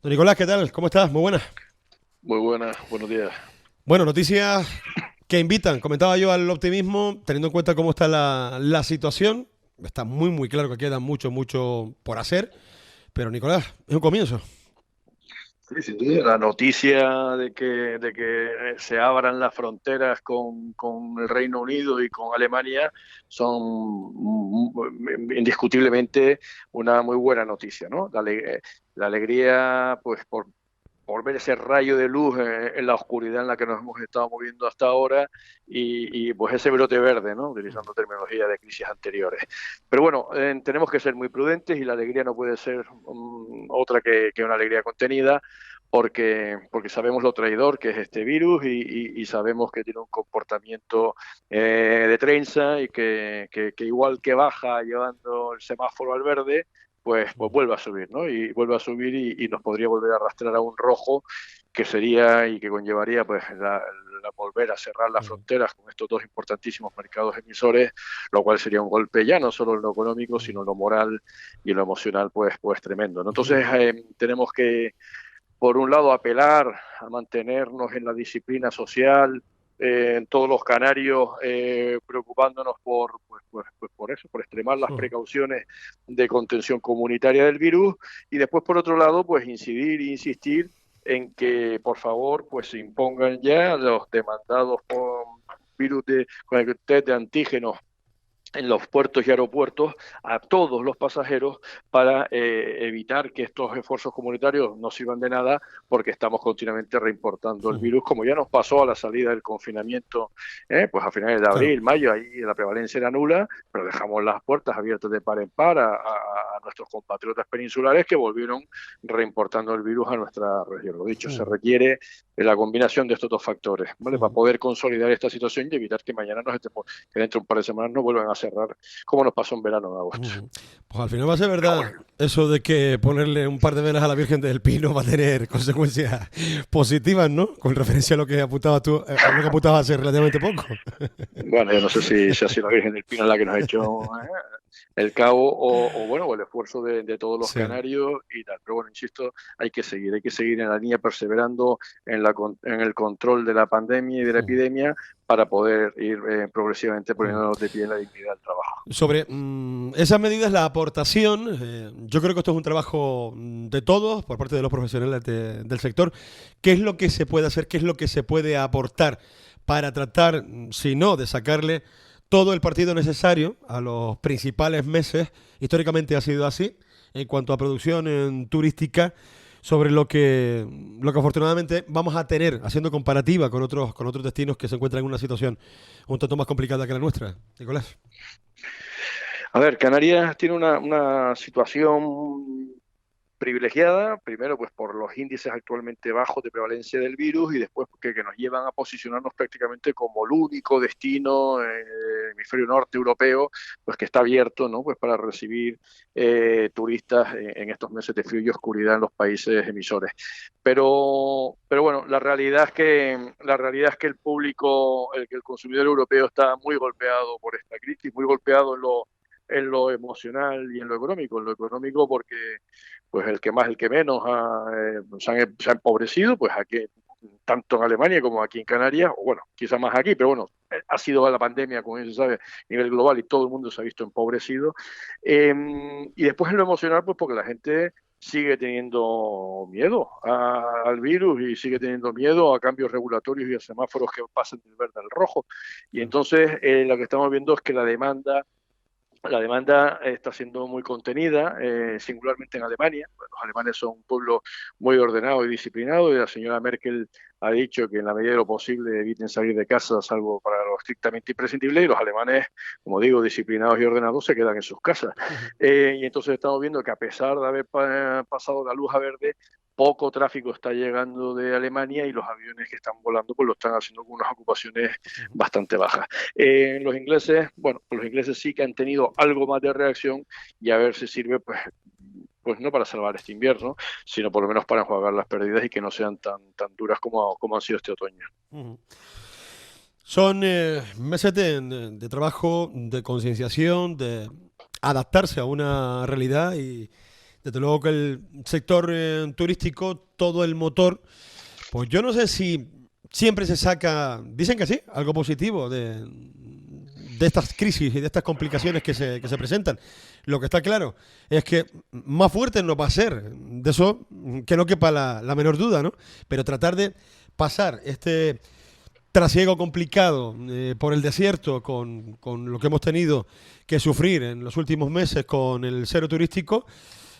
Don Nicolás, ¿qué tal? ¿Cómo estás? Muy buenas. Muy buenas, buenos días. Bueno, noticias que invitan. Comentaba yo al optimismo, teniendo en cuenta cómo está la situación. Está muy claro que queda mucho por hacer. Pero Nicolás, es un comienzo. Sí, sin duda. La noticia de que se abran las fronteras con el Reino Unido y con Alemania son indiscutiblemente una muy buena noticia, ¿no? La alegría, pues, por ver ese rayo de luz en la oscuridad en la que nos hemos estado moviendo hasta ahora pues ese brote verde, ¿no? Utilizando terminología de crisis anteriores. Pero bueno, tenemos que ser muy prudentes y la alegría no puede ser otra que una alegría contenida porque sabemos lo traidor que es este virus y sabemos que tiene un comportamiento de trenza y que igual que baja llevando el semáforo al verde, pues vuelve a subir, ¿no? Y vuelve a subir y nos podría volver a arrastrar a un rojo que sería y que conllevaría pues la volver a cerrar las fronteras con estos dos importantísimos mercados emisores, lo cual sería un golpe ya no solo en lo económico, sino en lo moral y en lo emocional, pues tremendo, ¿no? Entonces tenemos que, por un lado, apelar a mantenernos en la disciplina social, en todos los canarios, preocupándonos por eso, por extremar las precauciones de contención comunitaria del virus, y después, por otro lado, pues incidir e insistir en que, por favor, pues se impongan ya los demandados por con el test de antígenos en los puertos y aeropuertos a todos los pasajeros para evitar que estos esfuerzos comunitarios no sirvan de nada porque estamos continuamente reimportando el virus, como ya nos pasó a la salida del confinamiento, pues a finales de Claro. abril, mayo, ahí la prevalencia era nula, pero dejamos las puertas abiertas de par en par a nuestros compatriotas peninsulares que volvieron reimportando el virus a nuestra región. Lo dicho, se requiere la combinación de estos dos factores, ¿vale? Para poder consolidar esta situación y evitar que mañana nos estemos, que dentro de un par de semanas nos vuelvan a cerrar, como nos pasó en verano en agosto. Pues al final va a ser Pero verdad bueno, eso de que ponerle un par de velas a la Virgen del Pino va a tener consecuencias positivas, ¿no? Con referencia a lo que apuntabas tú, a lo que apuntabas hace relativamente poco. bueno, yo no sé si ha sido la Virgen del Pino la que nos ha hecho el cabo bueno, o el esfuerzo de todos los Sí. canarios y tal. Pero bueno, insisto, hay que seguir en la línea perseverando en el control de la pandemia y de la epidemia para poder ir progresivamente poniéndonos de pie en la dignidad del trabajo. Sobre esas medidas, la aportación, yo creo que esto es un trabajo de todos, por parte de los profesionales del sector. ¿Qué es lo que se puede hacer? ¿Qué es lo que se puede aportar para tratar, si no, de sacarle todo el partido necesario a los principales meses? Históricamente ha sido así, en cuanto a producción turística, sobre lo que afortunadamente vamos a tener, haciendo comparativa con otros destinos que se encuentran en una situación un tanto más complicada que la nuestra. Nicolás. A ver, Canarias tiene una situación privilegiada, primero pues por los índices actualmente bajos de prevalencia del virus y después que nos llevan a posicionarnos prácticamente como el único destino en el hemisferio norte europeo pues que está abierto, ¿no? Pues para recibir turistas en estos meses de frío y oscuridad en los países emisores. Pero bueno, la realidad es que el público, que el consumidor europeo está muy golpeado por esta crisis, muy golpeado en lo emocional y en lo económico. En lo económico porque pues el que más, el que menos se ha empobrecido, pues aquí, tanto en Alemania como aquí en Canarias, o bueno, quizás más aquí, pero bueno, ha sido la pandemia, como bien se sabe, a nivel global y todo el mundo se ha visto empobrecido. Y después en lo emocional, pues porque la gente sigue teniendo miedo al virus y sigue teniendo miedo a cambios regulatorios y a semáforos que pasen del verde al rojo. Y entonces lo que estamos viendo es que la demanda está siendo muy contenida, singularmente en Alemania. Bueno, los alemanes son un pueblo muy ordenado y disciplinado y la señora Merkel ha dicho que en la medida de lo posible eviten salir de casa salvo para lo estrictamente imprescindible y los alemanes, como digo, disciplinados y ordenados se quedan en sus casas. Y entonces estamos viendo que a pesar de haber pasado la luz a verde, poco tráfico está llegando de Alemania y los aviones que están volando pues lo están haciendo con unas ocupaciones bastante bajas. Los ingleses, bueno, pues los ingleses sí que han tenido algo más de reacción y a ver si sirve, pues no para salvar este invierno, sino por lo menos para enjuagar las pérdidas y que no sean tan duras como han sido este otoño. Son meses de trabajo, de concienciación, de adaptarse a una realidad y desde luego que el sector turístico, todo el motor, pues yo no sé si siempre se saca, dicen que sí, algo positivo de estas crisis y de estas complicaciones que se presentan. Lo que está claro es que más fuerte no va a ser, de eso que no quepa la menor duda, ¿no? Pero tratar de pasar este trasiego complicado por el desierto con lo que hemos tenido que sufrir en los últimos meses con el cero turístico,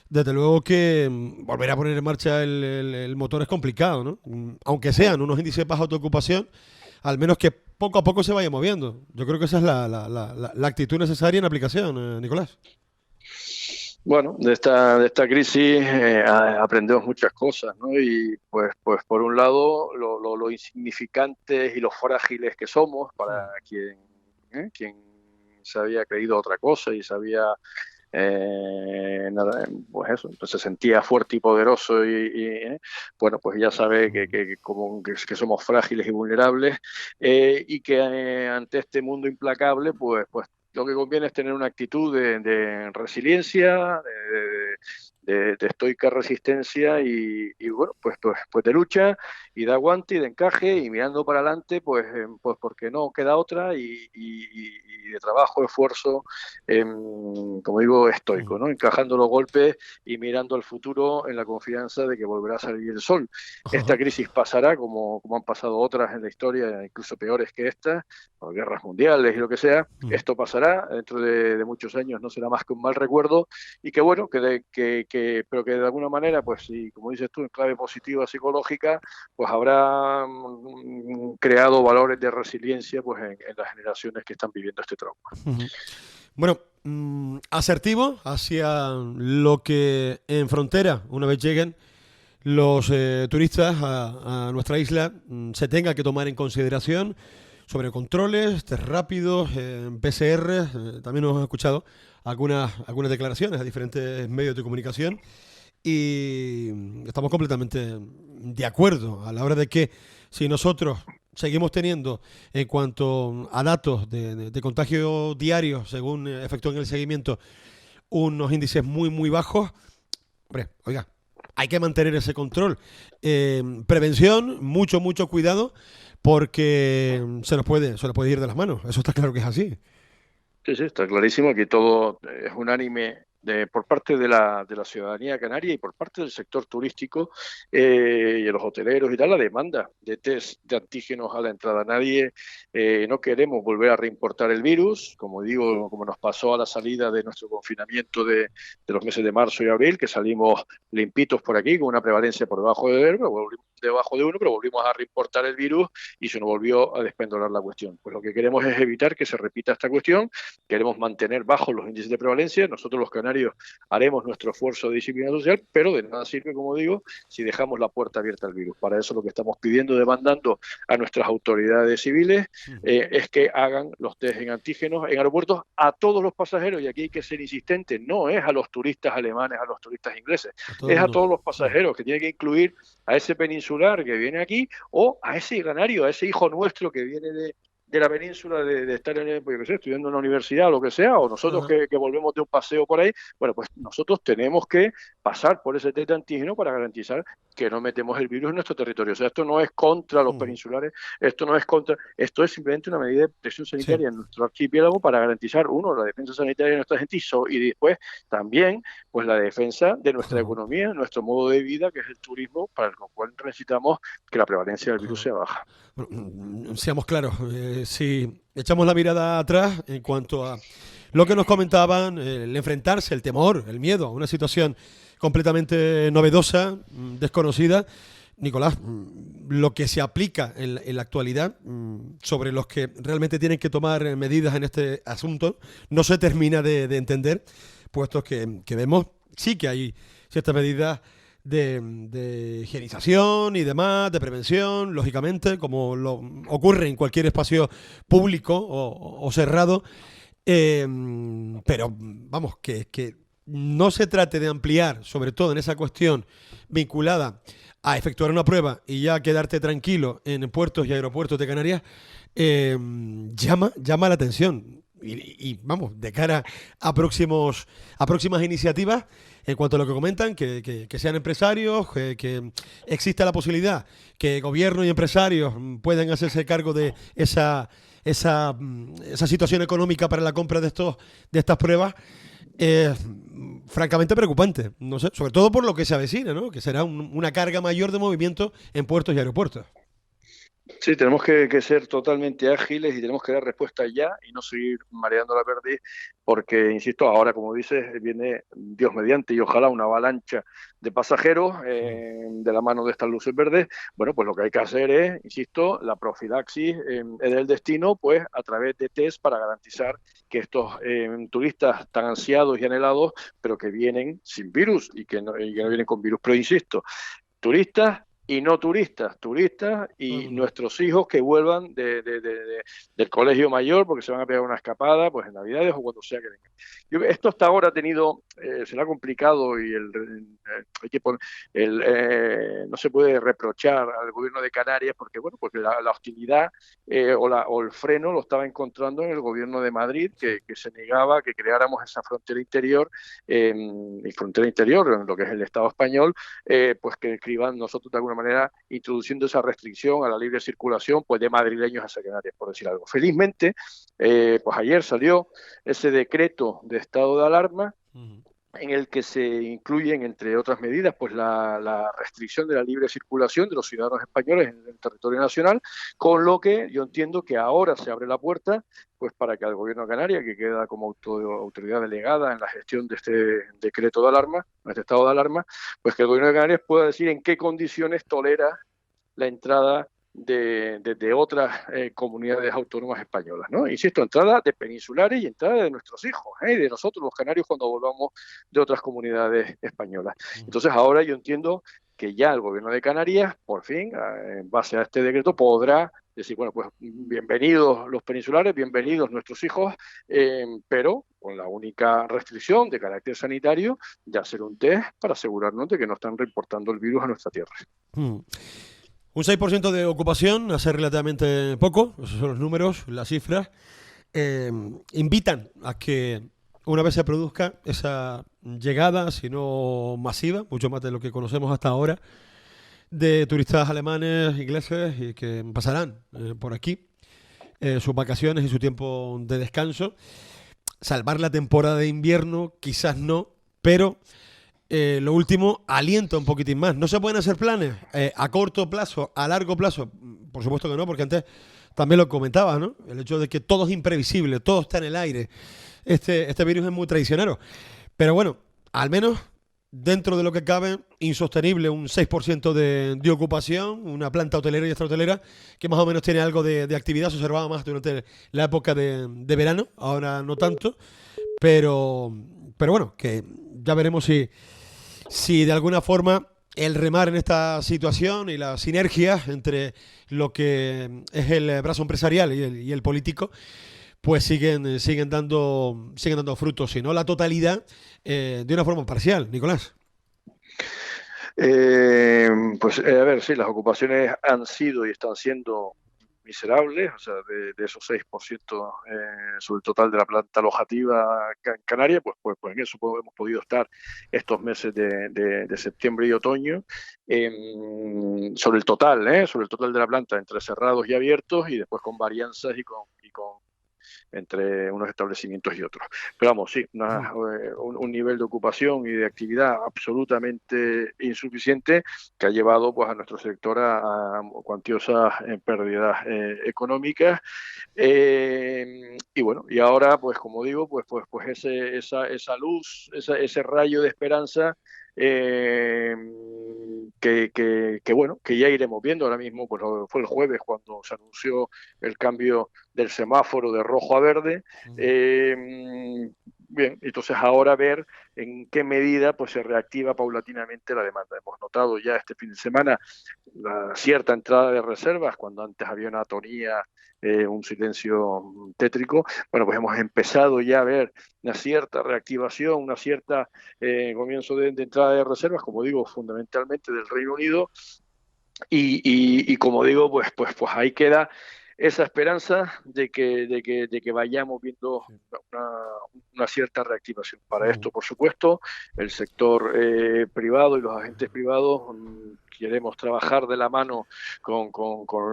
desde luego que volver a poner en marcha el motor es complicado, ¿no? Aunque sean unos índices bajos de ocupación, al menos que poco a poco se vaya moviendo. Yo creo que esa es la actitud necesaria en aplicación, Nicolás. Bueno, de esta crisis aprendemos muchas cosas, ¿no? Y pues por un lado, lo insignificantes y lo frágiles que somos para quien se había creído otra cosa y se había pues eso, entonces se sentía fuerte y poderoso bueno, pues ya sabe que somos frágiles y vulnerables y que ante este mundo implacable, pues lo que conviene es tener una actitud de resiliencia, de estoica resistencia y bueno, pues de lucha y de aguante y de encaje y mirando para adelante, pues porque no queda otra y de trabajo, esfuerzo, como digo, estoico, ¿no? Encajando los golpes y mirando al futuro en la confianza de que volverá a salir el sol. Esta crisis pasará como han pasado otras en la historia, incluso peores que esta, o guerras mundiales y lo que sea. Esto pasará dentro de muchos años, no será más que un mal recuerdo y que bueno, pero que de alguna manera, pues sí, como dices tú, en clave positiva psicológica, pues habrá creado valores de resiliencia pues en las generaciones que están viviendo este trauma. Bueno, asertivo hacia lo que en frontera, una vez lleguen los turistas a nuestra isla, se tenga que tomar en consideración sobre controles, test rápidos, PCR. También hemos escuchado algunas declaraciones a diferentes medios de comunicación y estamos completamente de acuerdo a la hora de que si nosotros seguimos teniendo, en cuanto a datos de contagio diario, según efectúan el seguimiento, unos índices muy, muy bajos, hombre, oiga, hay que mantener ese control. Prevención, mucho, mucho cuidado, porque se nos puede ir de las manos. Eso está claro que es así. Sí, está clarísimo que todo es unánime por parte de la ciudadanía canaria y por parte del sector turístico y de los hoteleros y tal, la demanda de test de antígenos a la entrada. Nadie, no queremos volver a reimportar el virus, como digo, como nos pasó a la salida de nuestro confinamiento de los meses de marzo y abril, que salimos limpitos por aquí con una prevalencia por debajo de 1, pero volvimos a reimportar el virus y se nos volvió a despendolar la cuestión. Pues lo que queremos es evitar que se repita esta cuestión, queremos mantener bajos los índices de prevalencia. Nosotros los canarios haremos nuestro esfuerzo de disciplina social, pero de nada sirve, como digo, si dejamos la puerta abierta al virus. Para eso lo que estamos pidiendo, demandando a nuestras autoridades civiles, es que hagan los test en antígenos en aeropuertos a todos los pasajeros, y aquí hay que ser insistente, no es a los turistas alemanes, a los turistas ingleses, es a todos los pasajeros, que tiene que incluir a ese peninsular que viene aquí o a ese canario, a ese hijo nuestro que viene de la península, de estar pues, yo qué sé, estudiando en la universidad o lo que sea, o nosotros que volvemos de un paseo por ahí. Bueno, pues nosotros tenemos que pasar por ese test de antígeno para garantizar que no metemos el virus en nuestro territorio. O sea, esto no es contra los peninsulares, esto es simplemente una medida de presión sanitaria en nuestro archipiélago para garantizar, uno, la defensa sanitaria de nuestra gente y después también pues la defensa de nuestra economía, nuestro modo de vida, que es el turismo, para lo cual necesitamos que la prevalencia del virus sea baja. Bueno, seamos claros, si echamos la mirada atrás en cuanto a lo que nos comentaban, el enfrentarse, el temor, el miedo a una situación completamente novedosa, desconocida, Nicolás, lo que se aplica en la actualidad sobre los que realmente tienen que tomar medidas en este asunto no se termina de entender, puesto que vemos sí que hay ciertas medidas de higienización y demás, de prevención, lógicamente, como lo ocurre en cualquier espacio público o cerrado, pero vamos, que no se trate de ampliar, sobre todo en esa cuestión vinculada a efectuar una prueba y ya quedarte tranquilo en puertos y aeropuertos de Canarias, llama la atención. vamos, de cara a próximas iniciativas, en cuanto a lo que comentan, que sean empresarios, que exista la posibilidad que gobierno y empresarios puedan hacerse cargo de esa situación económica para la compra de estas pruebas, es francamente preocupante. No sé, sobre todo por lo que se avecina, ¿no? Que será una carga mayor de movimiento en puertos y aeropuertos. Sí, tenemos que ser totalmente ágiles y tenemos que dar respuesta ya y no seguir mareando la perdiz, porque, insisto, ahora, como dices, viene Dios mediante y ojalá una avalancha de pasajeros de la mano de estas luces verdes. Bueno, pues lo que hay que hacer es, insisto, la profilaxis del destino, pues a través de test para garantizar que estos turistas tan ansiados y anhelados, pero que vienen sin virus y que no vienen con virus. Pero, insisto, turistas y no turistas, turistas Todo el y mundo. nuestros hijos que vuelvan del colegio mayor porque se van a pegar una escapada pues en Navidades o cuando sea que vengan. Esto hasta ahora ha tenido, se le ha complicado y hay que no se puede reprochar al gobierno de Canarias porque bueno, porque la hostilidad o el freno lo estaba encontrando en el gobierno de Madrid Sí. que se negaba a que creáramos esa frontera interior y frontera interior en lo que es el Estado español pues que escriban nosotros de alguna manera introduciendo esa restricción a la libre circulación pues de madrileños hacia Canarias, por decir algo. Felizmente, pues ayer salió ese decreto de estado de alarma Uh-huh. en el que se incluyen, entre otras medidas, pues la restricción de la libre circulación de los ciudadanos españoles en el territorio nacional, con lo que yo entiendo que ahora se abre la puerta pues para que al gobierno de Canarias, que queda como autoridad delegada en la gestión de este decreto de alarma, de este estado de alarma, pues que el gobierno de Canarias pueda decir en qué condiciones tolera la entrada de otras comunidades autónomas españolas, ¿no? Insisto, entrada de peninsulares y entrada de nuestros hijos, de nosotros los canarios cuando volvamos de otras comunidades españolas. Uh-huh. Entonces ahora yo entiendo que ya el gobierno de Canarias, por fin, en base a este decreto, podrá decir, bueno, pues bienvenidos los peninsulares, bienvenidos nuestros hijos, pero con la única restricción de carácter sanitario de hacer un test para asegurarnos de que no están reportando el virus a nuestra tierra. Uh-huh. Un 6% de ocupación, hace relativamente poco, esos son los números, las cifras, invitan a que una vez se produzca esa llegada, si no masiva, mucho más de lo que conocemos hasta ahora, de turistas alemanes, ingleses, y que pasarán por aquí sus vacaciones y su tiempo de descanso. Salvar la temporada de invierno, quizás no, pero lo último, alienta un poquitín más. ¿No se pueden hacer planes a corto plazo, a largo plazo? Por supuesto que no, porque antes también lo comentaba, ¿no? El hecho de que todo es imprevisible, todo está en el aire. Este virus es muy traicionero. Pero bueno, al menos dentro de lo que cabe, insostenible un 6% de ocupación, una planta hotelera y extrahotelera que más o menos tiene algo de actividad, se observaba más durante la época de verano, ahora no tanto, pero bueno, que ya veremos si de alguna forma el remar en esta situación y la sinergia entre lo que es el brazo empresarial y el político, pues siguen dando frutos, si no la totalidad, de una forma parcial, Nicolás. A ver, sí, las ocupaciones han sido y están siendo miserables, o sea, de esos 6% sobre el total de la planta alojativa en Canarias, pues en eso hemos podido estar estos meses de septiembre y otoño, sobre el total de la planta, entre cerrados y abiertos, y después con varianzas y con entre unos establecimientos y otros. Pero vamos, sí, un nivel de ocupación y de actividad absolutamente insuficiente que ha llevado pues a nuestro sector a cuantiosas pérdidas económicas. Y bueno, y ahora, pues como digo, pues esa luz, ese rayo de esperanza eh, bueno, que ya iremos viendo ahora mismo, pues fue el jueves cuando se anunció el cambio del semáforo de rojo a verde. Bien, entonces ahora ver en qué medida pues se reactiva paulatinamente la demanda. Hemos notado ya este fin de semana la cierta entrada de reservas cuando antes había una atonía, un silencio tétrico. Bueno, pues hemos empezado ya a ver una cierta reactivación, una cierta comienzo de entrada de reservas, como digo, fundamentalmente del Reino Unido. Y como digo, pues ahí queda esa esperanza de que vayamos viendo una, una cierta reactivación. Para esto, por supuesto, el sector privado y los agentes privados queremos trabajar de la mano con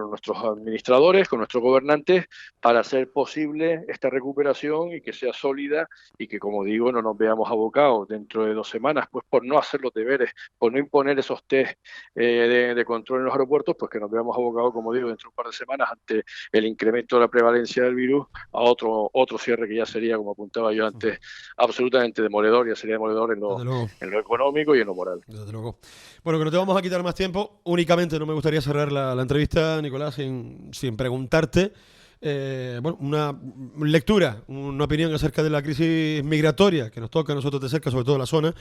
nuestros administradores, con nuestros gobernantes, para hacer posible esta recuperación y que sea sólida y que, como digo, no nos veamos abocados dentro de 2 semanas, pues por no hacer los deberes, por no imponer esos test de control en los aeropuertos, pues que nos veamos abocados, como digo, dentro de un par de semanas ante el incremento de la prevalencia del virus a otro cierre que ya sería, como apuntaba yo antes, absolutamente demoledor, ya sería demoledor en lo económico y en lo moral. Desde luego. Bueno, que no te vamos a quitar más tiempo. Únicamente no me gustaría cerrar la entrevista, Nicolás, sin preguntarte bueno, una lectura, una opinión acerca de la crisis migratoria que nos toca a nosotros de cerca, sobre todo en la zona,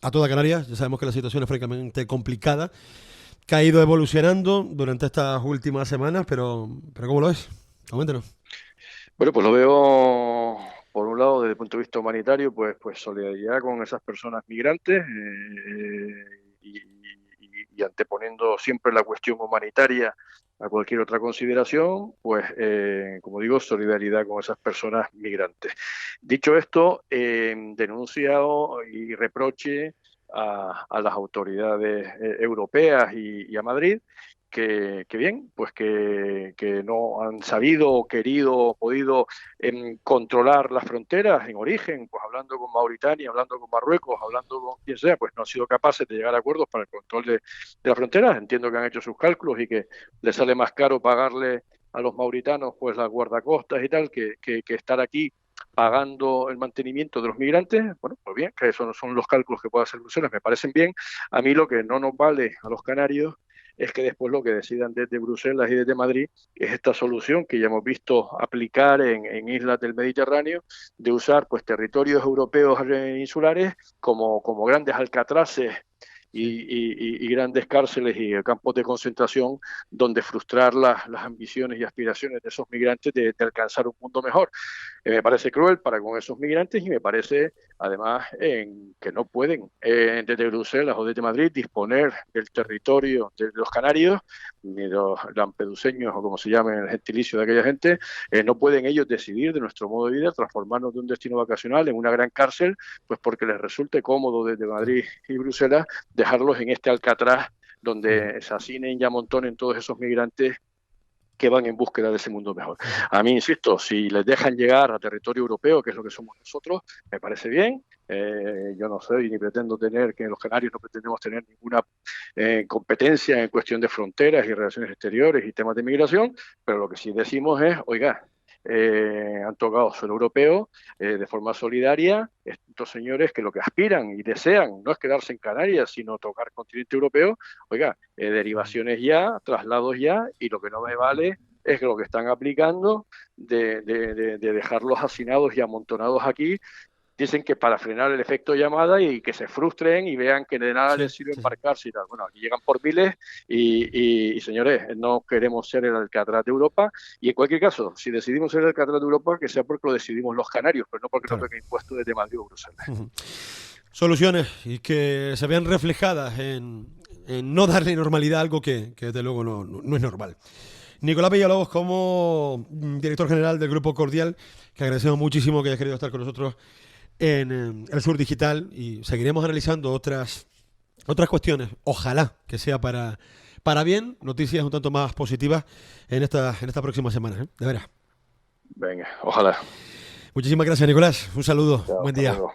a toda Canarias. Ya sabemos que la situación es francamente complicada, que ha ido evolucionando durante estas últimas semanas, pero ¿cómo lo ves? Coméntanos. Bueno, pues lo veo, por un lado, desde el punto de vista humanitario, pues solidaridad con esas personas migrantes y anteponiendo siempre la cuestión humanitaria a cualquier otra consideración, pues, como digo, solidaridad con esas personas migrantes. Dicho esto, denunciado y reproche a las autoridades europeas y a Madrid, que bien, pues que no han sabido, querido, podido controlar las fronteras en origen, pues hablando con Mauritania, hablando con Marruecos, hablando con quien sea, pues no han sido capaces de llegar a acuerdos para el control de las fronteras. Entiendo que han hecho sus cálculos y que les sale más caro pagarle a los mauritanos pues las guardacostas y tal que estar aquí pagando el mantenimiento de los migrantes. Bueno, pues bien, que esos son los cálculos que puede hacer Bruselas, me parecen bien. A mí lo que no nos vale a los canarios es que después lo que decidan desde Bruselas y desde Madrid es esta solución que ya hemos visto aplicar en islas del Mediterráneo, de usar pues territorios europeos insulares como grandes alcatraces y grandes cárceles y campos de concentración donde frustrar las ambiciones y aspiraciones de esos migrantes de alcanzar un mundo mejor. Me parece cruel para con esos migrantes y me parece además que no pueden desde Bruselas o desde Madrid disponer del territorio de los canarios ni los lampeduseños o como se llame el gentilicio de aquella gente, no pueden ellos decidir de nuestro modo de vida, transformarnos de un destino vacacional en una gran cárcel, pues porque les resulte cómodo desde Madrid y Bruselas dejarlos en este Alcatraz donde se hacinen y amontonen todos esos migrantes que van en búsqueda de ese mundo mejor. A mí, insisto, si les dejan llegar a territorio europeo, que es lo que somos nosotros, me parece bien. Yo no soy ni pretendo tener, que los canarios no pretendemos tener ninguna competencia en cuestión de fronteras y relaciones exteriores y temas de migración, pero lo que sí decimos es, oiga, han tocado suelo europeo de forma solidaria, estos señores que lo que aspiran y desean no es quedarse en Canarias, sino tocar continente europeo, oiga, derivaciones ya, traslados ya, y lo que no me vale es que lo que están aplicando de dejarlos hacinados y amontonados aquí. Dicen que para frenar el efecto llamada y que se frustren y vean que de nada les sirve embarcarse y tal. Bueno, aquí llegan por miles y señores, no queremos ser el Alcatraz de Europa y en cualquier caso, si decidimos ser el Alcatraz de Europa, que sea porque lo decidimos los canarios, pero no porque nos toque impuesto desde Madrid o Bruselas. Soluciones y que se vean reflejadas en no darle normalidad a algo que desde luego no es normal. Nicolás Villalobos, como director general del Grupo Cordial, que agradecemos muchísimo que hayas querido estar con nosotros en el Sur Digital y seguiremos analizando otras cuestiones. Ojalá que sea para bien, noticias un tanto más positivas en esta próxima semana, de veras. Venga, ojalá. Muchísimas gracias, Nicolás. Un saludo. Chao, buen día. luego.